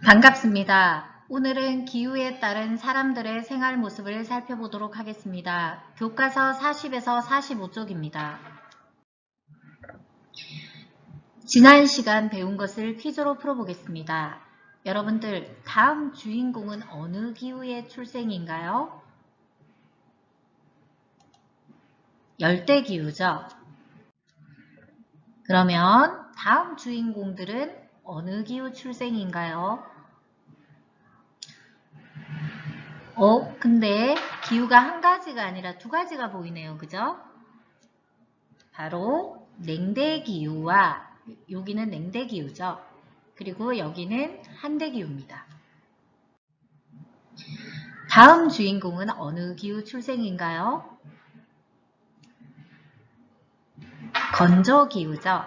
반갑습니다. 오늘은 기후에 따른 사람들의 생활 모습을 살펴보도록 하겠습니다. 교과서 40에서 45쪽입니다. 지난 시간 배운 것을 퀴즈로 풀어보겠습니다. 여러분들, 다음 주인공은 어느 기후의 출생인가요? 열대기후죠. 그러면 다음 주인공들은 어느 기후 출생인가요? 근데 기후가 한 가지가 아니라 두 가지가 보이네요. 그죠? 바로 냉대기후와 여기는 냉대기후죠. 그리고 여기는 한대기후입니다. 다음 주인공은 어느 기후 출생인가요? 건조기후죠.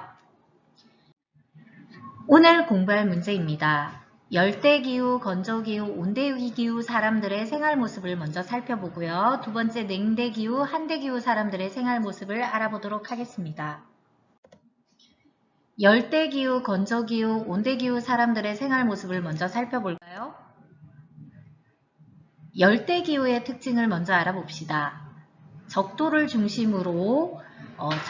오늘 공부할 문제입니다. 열대기후, 건조기후, 온대기후 사람들의 생활 모습을 먼저 살펴보고요. 두 번째 냉대기후, 한대기후 사람들의 생활 모습을 알아보도록 하겠습니다. 열대기후, 건조기후, 온대기후 사람들의 생활 모습을 먼저 살펴볼까요? 열대기후의 특징을 먼저 알아봅시다. 적도를 중심으로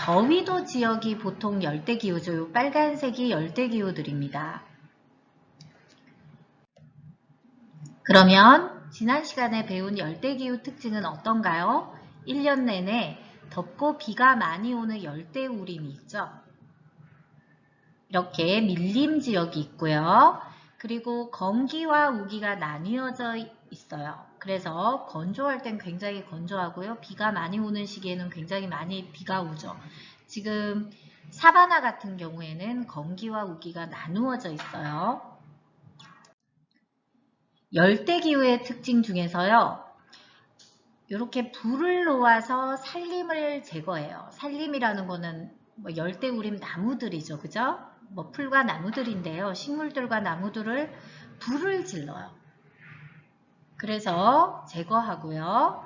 저위도 지역이 보통 열대기후죠. 빨간색이 열대기후들입니다. 그러면 지난 시간에 배운 열대기후 특징은 어떤가요? 1년 내내 덥고 비가 많이 오는 열대우림이 있죠. 이렇게 밀림 지역이 있고요. 그리고 건기와 우기가 나뉘어져 있어요. 그래서 건조할 땐 굉장히 건조하고요. 비가 많이 오는 시기에는 굉장히 많이 비가 오죠. 지금 사바나 같은 경우에는 건기와 우기가 나누어져 있어요. 열대기후의 특징 중에서요. 이렇게 불을 놓아서 산림을 제거해요. 산림이라는 거는 열대우림 나무들이죠. 그죠? 풀과 나무들인데요. 식물들과 나무들을 불을 질러요. 그래서 제거하고요.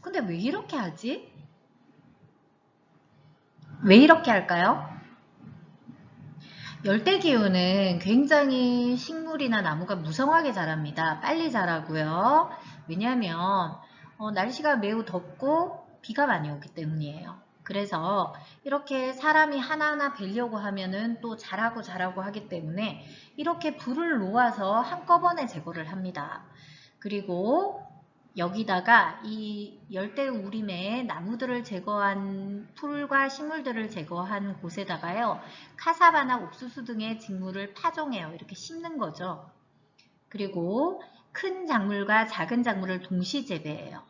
근데 왜 이렇게 하지? 왜 이렇게 할까요? 열대기후는 굉장히 식물이나 나무가 무성하게 자랍니다. 빨리 자라고요. 왜냐하면 날씨가 매우 덥고 비가 많이 오기 때문이에요. 그래서 이렇게 사람이 하나하나 베려고 하면은 또 자라고 하기 때문에 이렇게 불을 놓아서 한꺼번에 제거를 합니다. 그리고 여기다가 이 열대우림의 나무들을 제거한 풀과 식물들을 제거한 곳에다가요. 카사바나 옥수수 등의 작물을 파종해요. 이렇게 심는 거죠. 그리고 큰 작물과 작은 작물을 동시 재배해요.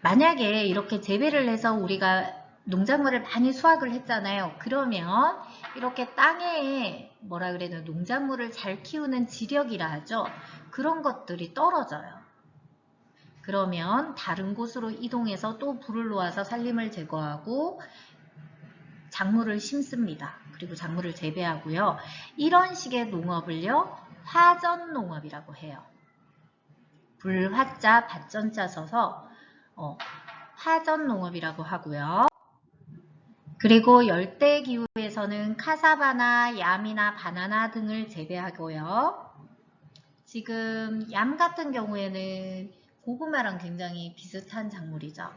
만약에 이렇게 재배를 해서 우리가 농작물을 많이 수확을 했잖아요. 그러면 이렇게 땅에 농작물을 잘 키우는 지력이라 하죠. 그런 것들이 떨어져요. 그러면 다른 곳으로 이동해서 또 불을 놓아서 산림을 제거하고 작물을 심습니다. 그리고 작물을 재배하고요. 이런 식의 농업을요. 화전농업이라고 해요. 불화자, 밭전자 써서 화전농업이라고 하고요. 그리고 열대기후에서는 카사바나, 얌이나 바나나 등을 재배하고요. 지금 얌 같은 경우에는 고구마랑 굉장히 비슷한 작물이죠.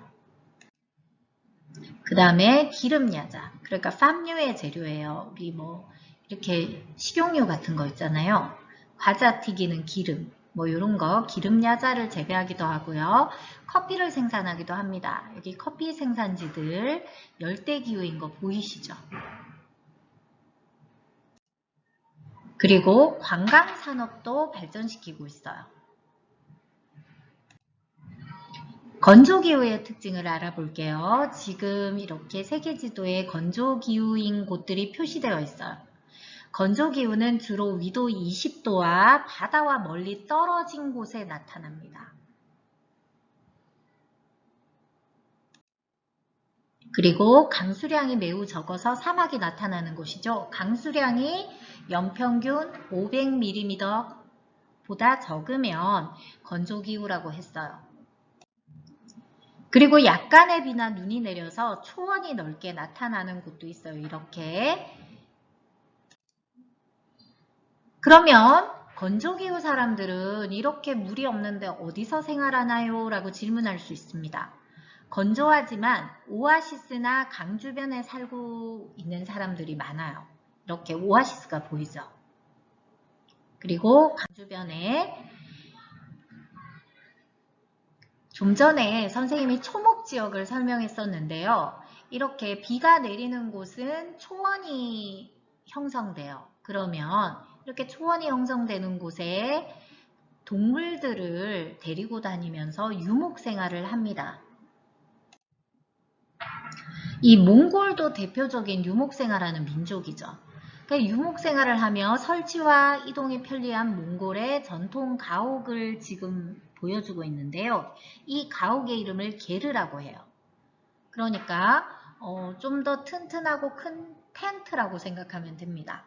그 다음에 기름야자, 그러니까 팜유의 재료예요. 우리 이렇게 식용유 같은 거 있잖아요. 과자 튀기는 기름, 이런 거 기름야자를 재배하기도 하고요. 커피를 생산하기도 합니다. 여기 커피 생산지들 열대기후인 거 보이시죠? 그리고 관광산업도 발전시키고 있어요. 건조기후의 특징을 알아볼게요. 지금 이렇게 세계지도에 건조기후인 곳들이 표시되어 있어요. 건조기후는 주로 위도 20도와 바다와 멀리 떨어진 곳에 나타납니다. 그리고 강수량이 매우 적어서 사막이 나타나는 곳이죠. 강수량이 연평균 500mm보다 적으면 건조기후라고 했어요. 그리고 약간의 비나 눈이 내려서 초원이 넓게 나타나는 곳도 있어요. 이렇게 그러면 건조기후 사람들은 이렇게 물이 없는데 어디서 생활하나요? 라고 질문할 수 있습니다. 건조하지만 오아시스나 강 주변에 살고 있는 사람들이 많아요. 이렇게 오아시스가 보이죠. 그리고 강 주변에 좀 전에 선생님이 초목 지역을 설명했었는데요. 이렇게 비가 내리는 곳은 초원이 형성돼요. 그러면 이렇게 초원이 형성되는 곳에 동물들을 데리고 다니면서 유목 생활을 합니다. 이 몽골도 대표적인 유목 생활하는 민족이죠. 그러니까 유목 생활을 하며 설치와 이동이 편리한 몽골의 전통 가옥을 지금 보여주고 있는데요. 이 가옥의 이름을 게르라고 해요. 그러니까 좀 더 튼튼하고 큰 텐트라고 생각하면 됩니다.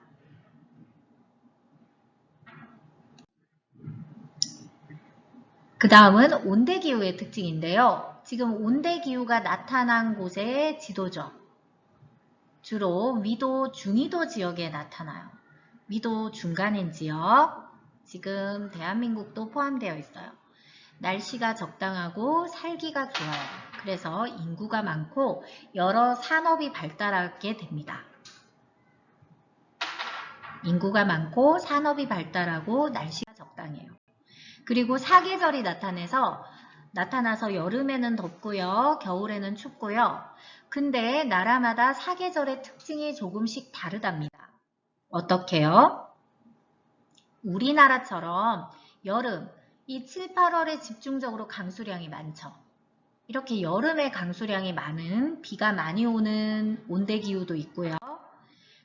그 다음은 온대기후의 특징인데요. 지금 온대기후가 나타난 곳의 지도죠. 주로 위도, 중위도 지역에 나타나요. 위도 중간인 지역, 지금 대한민국도 포함되어 있어요. 날씨가 적당하고 살기가 좋아요. 그래서 인구가 많고 여러 산업이 발달하게 됩니다. 인구가 많고 산업이 발달하고 날씨가 적당해요. 그리고 사계절이 나타나서 여름에는 덥고요. 겨울에는 춥고요. 근데 나라마다 사계절의 특징이 조금씩 다르답니다. 어떻게요? 우리나라처럼 여름, 이 7, 8월에 집중적으로 강수량이 많죠. 이렇게 여름에 강수량이 많은 비가 많이 오는 온대기후도 있고요.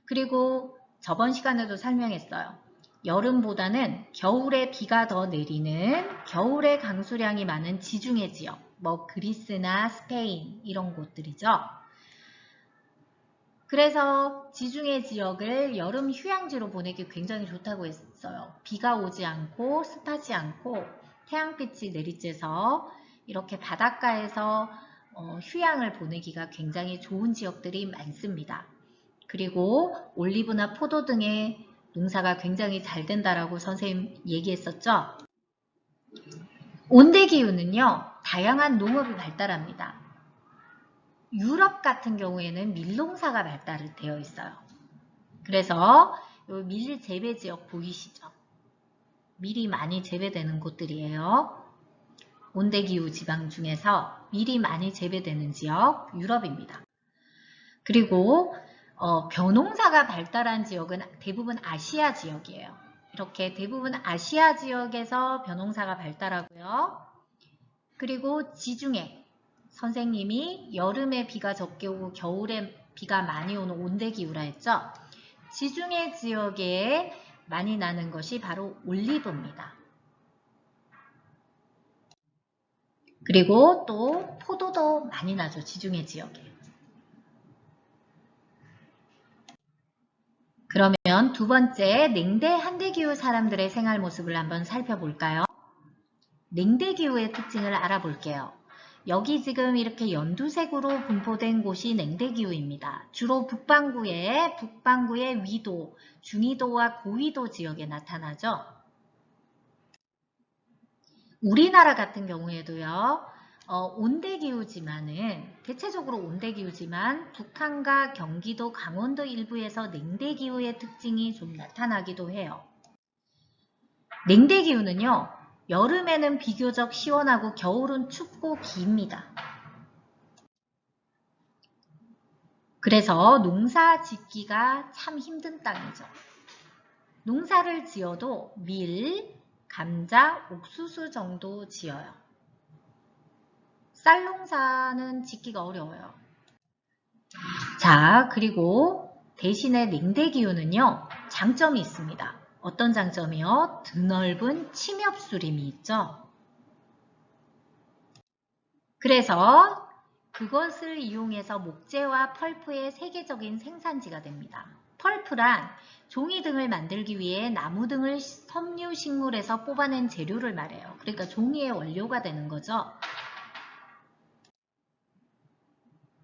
그리고 저번 시간에도 설명했어요. 여름보다는 겨울에 비가 더 내리는 겨울에 강수량이 많은 지중해 지역, 뭐 그리스나 스페인 이런 곳들이죠. 그래서 지중해 지역을 여름 휴양지로 보내기 굉장히 좋다고 했어요. 비가 오지 않고 습하지 않고 태양빛이 내리쬐서 이렇게 바닷가에서 휴양을 보내기가 굉장히 좋은 지역들이 많습니다. 그리고 올리브나 포도 등의 농사가 굉장히 잘 된다라고 선생님 얘기했었죠. 온대기후는요, 다양한 농업이 발달합니다. 유럽 같은 경우에는 밀농사가 발달되어 있어요. 그래서 밀 재배 지역 보이시죠? 밀이 많이 재배되는 곳들이에요. 온대기후 지방 중에서 밀이 많이 재배되는 지역 유럽입니다. 그리고 벼농사가 발달한 지역은 대부분 아시아 지역이에요. 이렇게 대부분 아시아 지역에서 벼농사가 발달하고요. 그리고 지중해, 선생님이 여름에 비가 적게 오고 겨울에 비가 많이 오는 온대기후라 했죠. 지중해 지역에 많이 나는 것이 바로 올리브입니다. 그리고 또 포도도 많이 나죠. 지중해 지역에. 그러면 두 번째 냉대 한대기후 사람들의 생활 모습을 한번 살펴볼까요? 냉대기후의 특징을 알아볼게요. 여기 지금 이렇게 연두색으로 분포된 곳이 냉대기후입니다. 주로 북반구의 위도, 중위도와 고위도 지역에 나타나죠. 우리나라 같은 경우에도요. 대체적으로 온대기후지만 북한과 경기도, 강원도 일부에서 냉대기후의 특징이 좀 나타나기도 해요. 냉대기후는요. 여름에는 비교적 시원하고 겨울은 춥고 깁니다. 그래서 농사 짓기가 참 힘든 땅이죠. 농사를 지어도 밀, 감자, 옥수수 정도 지어요. 쌀 농사는 짓기가 어려워요. 자, 그리고 대신에 냉대기후는요. 장점이 있습니다. 어떤 장점이요? 드넓은 침엽수림이 있죠. 그래서 그것을 이용해서 목재와 펄프의 세계적인 생산지가 됩니다. 펄프란 종이 등을 만들기 위해 나무 등을 섬유식물에서 뽑아낸 재료를 말해요. 그러니까 종이의 원료가 되는 거죠.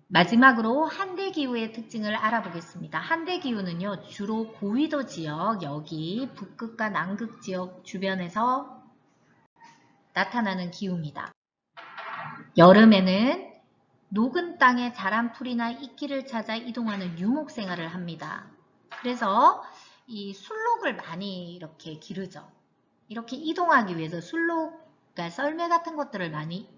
마지막으로 한대기후의 특징을 알아보겠습니다. 한대기후는요, 주로 고위도 지역, 여기 북극과 남극 지역 주변에서 나타나는 기후입니다. 여름에는 녹은 땅에 자란 풀이나 이끼를 찾아 이동하는 유목 생활을 합니다. 그래서 이 술록을 많이 이렇게 기르죠. 이렇게 이동하기 위해서 술록, 그러니까 썰매 같은 것들을 많이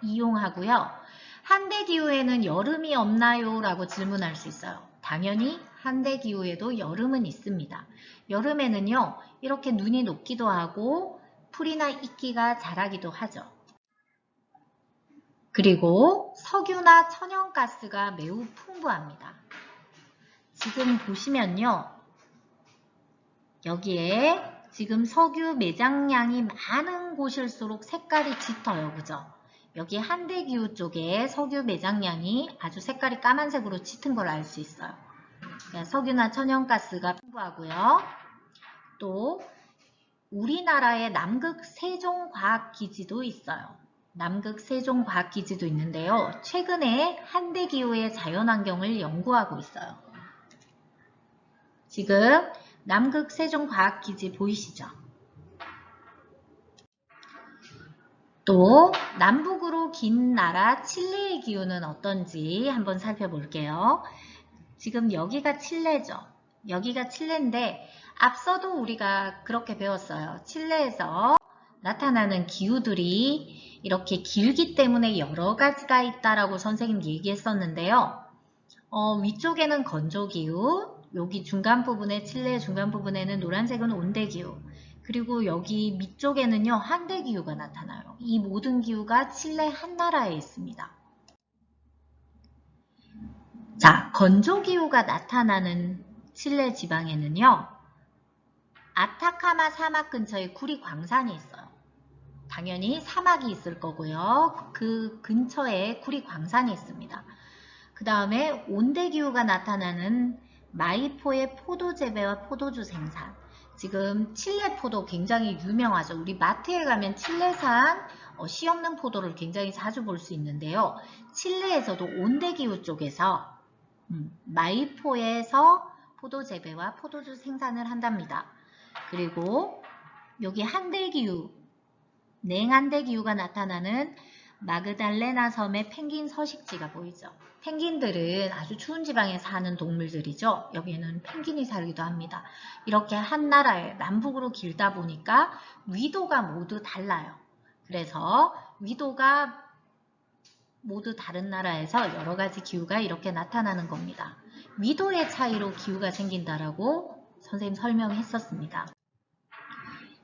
이용하고요. 한대기후에는 여름이 없나요? 라고 질문할 수 있어요. 당연히 한대기후에도 여름은 있습니다. 여름에는요, 이렇게 눈이 녹기도 하고 풀이나 이끼가 자라기도 하죠. 그리고 석유나 천연가스가 매우 풍부합니다. 지금 보시면요, 여기에 지금 석유 매장량이 많은 곳일수록 색깔이 짙어요. 그죠? 여기 한대기후 쪽에 석유 매장량이 아주 색깔이 까만색으로 짙은 걸 알 수 있어요. 석유나 천연가스가 풍부하고요. 또 우리나라의 남극 세종과학기지도 있어요. 남극 세종과학기지도 있는데요. 최근에 한대기후의 자연환경을 연구하고 있어요. 지금 남극 세종과학기지 보이시죠? 또 남북으로 긴 나라 칠레의 기후는 어떤지 한번 살펴볼게요. 지금 여기가 칠레죠. 여기가 칠레인데 앞서도 우리가 그렇게 배웠어요. 칠레에서 나타나는 기후들이 이렇게 길기 때문에 여러 가지가 있다라고 선생님 얘기했었는데요. 위쪽에는 건조기후, 여기 중간 부분에 칠레 중간 부분에는 노란색은 온대기후, 그리고 여기 밑쪽에는요 한대기후가 나타나요. 이 모든 기후가 칠레 한 나라에 있습니다. 자, 건조기후가 나타나는 칠레 지방에는요 아타카마 사막 근처에 구리 광산이 있어요. 당연히 사막이 있을 거고요. 그 근처에 구리 광산이 있습니다. 그 다음에 온대기후가 나타나는 마이포의 포도 재배와 포도주 생산. 지금 칠레 포도 굉장히 유명하죠. 우리 마트에 가면 칠레산 씨 없는 포도를 굉장히 자주 볼 수 있는데요. 칠레에서도 온대기후 쪽에서 마이포에서 포도 재배와 포도주 생산을 한답니다. 그리고 여기 한대기후, 냉한대기후가 나타나는 마그달레나 섬의 펭귄 서식지가 보이죠. 펭귄들은 아주 추운 지방에 사는 동물들이죠. 여기에는 펭귄이 살기도 합니다. 이렇게 한 나라에 남북으로 길다 보니까 위도가 모두 달라요. 그래서 위도가 모두 다른 나라에서 여러 가지 기후가 이렇게 나타나는 겁니다. 위도의 차이로 기후가 생긴다라고 선생님 설명했었습니다.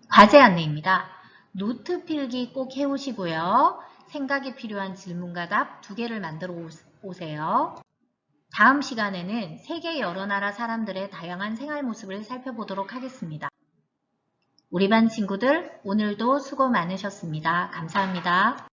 과제 안내입니다. 노트 필기 꼭 해오시고요. 생각이 필요한 질문과 답 2개를 만들어 오세요. 다음 시간에는 세계 여러 나라 사람들의 다양한 생활 모습을 살펴보도록 하겠습니다. 우리 반 친구들 오늘도 수고 많으셨습니다. 감사합니다.